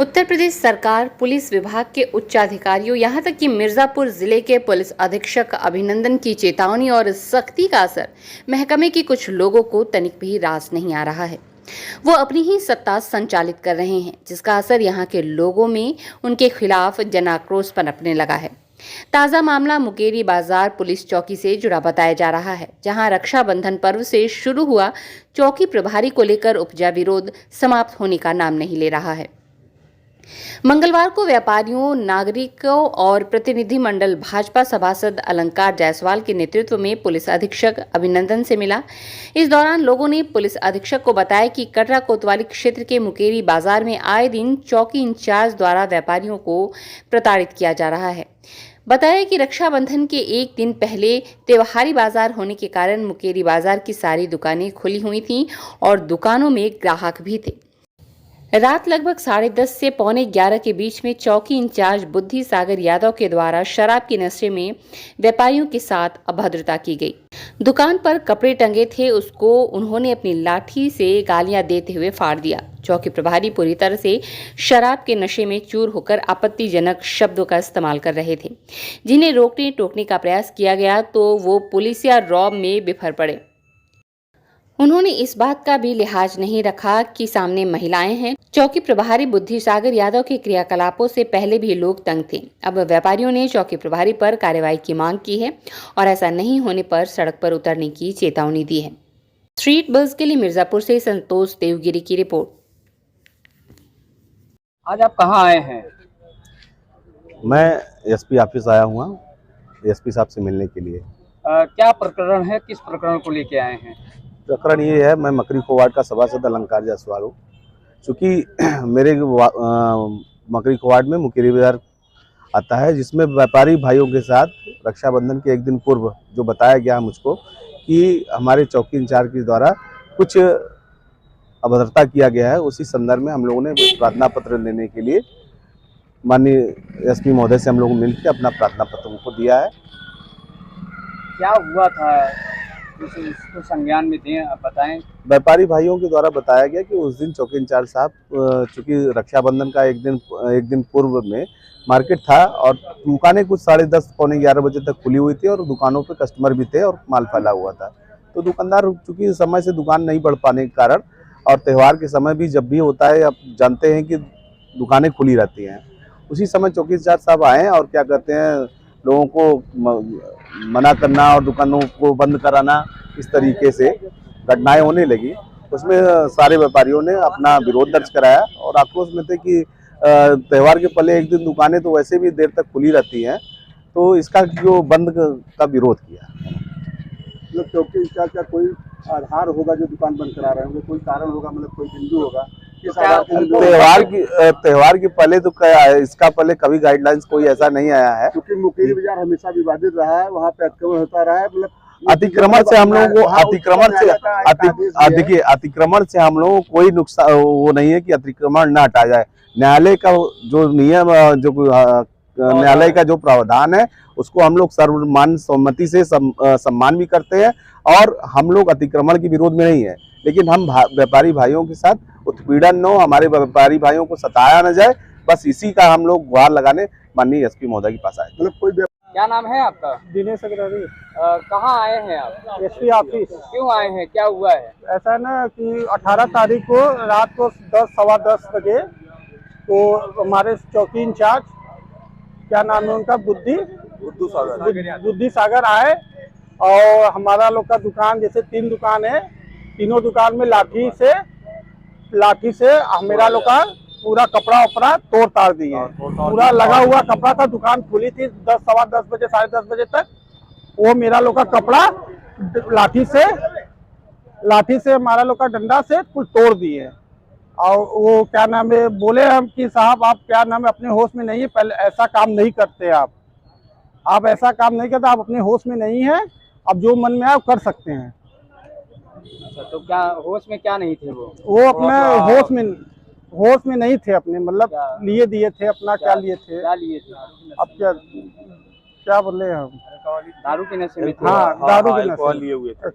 उत्तर प्रदेश सरकार पुलिस विभाग के उच्चाधिकारियों यहां तक कि मिर्जापुर जिले के पुलिस अधीक्षक अभिनंदन की चेतावनी और सख्ती का असर महकमे के कुछ लोगों को तनिक भी रास नहीं आ रहा है। वो अपनी ही सत्ता संचालित कर रहे हैं, जिसका असर यहां के लोगों में उनके खिलाफ जनाक्रोश पनपने लगा है। ताजा मामला मुकेरी बाजार पुलिस चौकी से जुड़ा बताया जा रहा है, जहां रक्षाबंधन पर्व से शुरू हुआ चौकी प्रभारी को लेकर उपजा विरोध समाप्त होने का नाम नहीं ले रहा है। मंगलवार को व्यापारियों, नागरिकों और प्रतिनिधिमंडल भाजपा सभासद अलंकार जायसवाल के नेतृत्व में पुलिस अधीक्षक अभिनंदन से मिला। इस दौरान लोगों ने पुलिस अधीक्षक को बताया कि कटरा कोतवाली क्षेत्र के मुकेरी बाजार में आए दिन चौकी इंचार्ज द्वारा व्यापारियों को प्रताड़ित किया जा रहा है। बताया कि रक्षाबंधन के एक दिन पहले त्योहारी बाजार होने के कारण मुकेरी बाजार की सारी दुकानें खुली हुई थीं और दुकानों में ग्राहक भी थे। रात लगभग 10:30 से 11:45 के बीच में चौकी इंचार्ज बुद्धि सागर यादव के द्वारा शराब के नशे में व्यापारियों के साथ अभद्रता की गई। दुकान पर कपड़े टंगे थे, उसको उन्होंने अपनी लाठी से गालियां देते हुए फाड़ दिया। चौकी प्रभारी पूरी तरह से शराब के नशे में चूर होकर आपत्तिजनक शब्दों का इस्तेमाल कर रहे थे, जिन्हें रोकने टोकने का प्रयास किया गया तो वो पुलिस या रौब में बिफर पड़े। उन्होंने इस बात का भी लिहाज नहीं रखा कि सामने महिलाएं हैं। चौकी प्रभारी बुद्धि सागर यादव के क्रियाकलापों से पहले भी लोग तंग थे। अब व्यापारियों ने चौकी प्रभारी पर कार्रवाई की मांग की है और ऐसा नहीं होने पर सड़क पर उतरने की चेतावनी दी है। स्ट्रीट बज़ के लिए मिर्जापुर से संतोष देवगिरी की रिपोर्ट। आज आप कहाँ आए हैं? मैं एसपी ऑफिस आया हुआ, एसपी साहब से मिलने के लिए। क्या प्रकरण है, किस प्रकरण को लेके आए हैं? प्रकरण ये है, मैं मकरी खोवाड़ का सभासद अलंकार जायसवाल हूँ। चूँकि मेरे मकरी खोवाड़ में मुकेरी बाजार आता है, जिसमें व्यापारी भाइयों के साथ रक्षाबंधन के एक दिन पूर्व जो बताया गया मुझको कि हमारे चौकी इंचार्ज के द्वारा कुछ अभद्रता किया गया है, उसी संदर्भ में हम लोगों ने प्रार्थना पत्र देने के लिए माननीय एसपी महोदय से हम लोग मिलकर अपना प्रार्थना पत्र उनको दिया है। क्या हुआ था, इसको संज्ञान में दें, आप बताएं। व्यापारी भाइयों के द्वारा बताया गया कि उस दिन चौकी इंचार्ज साहब, चूँकि रक्षाबंधन का एक दिन पूर्व में मार्केट था और दुकानें कुछ 10:30 पौने 11 बजे तक खुली हुई थी और दुकानों पे कस्टमर भी थे और माल फैला हुआ था। तो दुकानदार चूँकि समय से दुकान नहीं बढ़ पाने के कारण और त्यौहार के समय भी जब भी होता है, आप जानते हैं कि दुकानें खुली रहती हैं, उसी समय चौकी इंचार्ज साहब आए और क्या कहते हैं, लोगों को मना करना और दुकानों को बंद कराना, इस तरीके से घटनाएं होने लगी। उसमें सारे व्यापारियों ने अपना विरोध दर्ज कराया और आक्रोश में थे कि त्यौहार के पहले एक दिन दुकानें तो वैसे भी देर तक खुली रहती हैं, तो इसका जो बंद का विरोध किया। मतलब चौकी इंचार्ज का कोई आधार होगा जो दुकान बंद करा रहे होंगे, कोई कारण होगा, मतलब कोई बिंदु होगा? त्यौहार के पहले तो इसका पहले कभी गाइडलाइंस कोई ऐसा नहीं आया है, क्योंकि मुकेरी बाजार हमेशा विवादित रहा है, वहाँ पे अतिक्रमण होता रहा है। मतलब अतिक्रमण से हम लोगों को अतिक्रमण से हम लोगों को कोई नुकसान वो नहीं है कि अतिक्रमण न हटाया जाए। न्यायालय का जो नियम, जो न्यायालय का जो प्रावधान है, उसको हम लोग सर्वमान्य सहमति से सम्मान भी करते हैं और हम लोग अतिक्रमण के विरोध में नहीं है। लेकिन हम व्यापारी भाइयों के साथ उत्पीड़न न हो, हमारे व्यापारी भाइयों को सताया न जाए, बस इसी का हम लोग गुहार लगाने माननीय एसपी महोदय के पास आए। मतलब कोई क्या नाम है आपका? दिनेश अग्रवाल। कहाँ आए हैं आप? SP office. क्यों आए हैं, क्या हुआ है? ऐसा ना कि 18 तारीख को रात को 10 सवा 10 बजे तो हमारे चौकी इंचार्ज, क्या नाम है उनका, बुद्धि सागर आए और हमारा लोग का दुकान, जैसे 3 दुकान है, तीनों दुकान में लाठी से मेरा लोग का पूरा कपड़ा उपड़ा तोड़ ताड़ दिए। पूरा लगा हुआ कपड़ा था, दुकान खुली थी 10 सवा 10 बजे 10:30 बजे तक। वो मेरा लोग का कपड़ा लाठी से हमारा लोग का डंडा से कुछ तोड़ दिए। और वो क्या नाम है, बोले हम कि साहब आप क्या नाम है, अपने होश में नहीं है, पहले ऐसा काम नहीं करते आप ऐसा काम नहीं करते, आप अपने होश में नहीं है, अब जो मन में आए कर सकते हैं। अच्छा, तो क्या होश में क्या नहीं थे? वो अपने होश में नहीं थे, अपने मतलब लिए दिए थे अपना। क्या लिए थे? अब क्या बोले हम, दारू के नशे में थे। हाँ, दारू के नशे लिए हुए थे।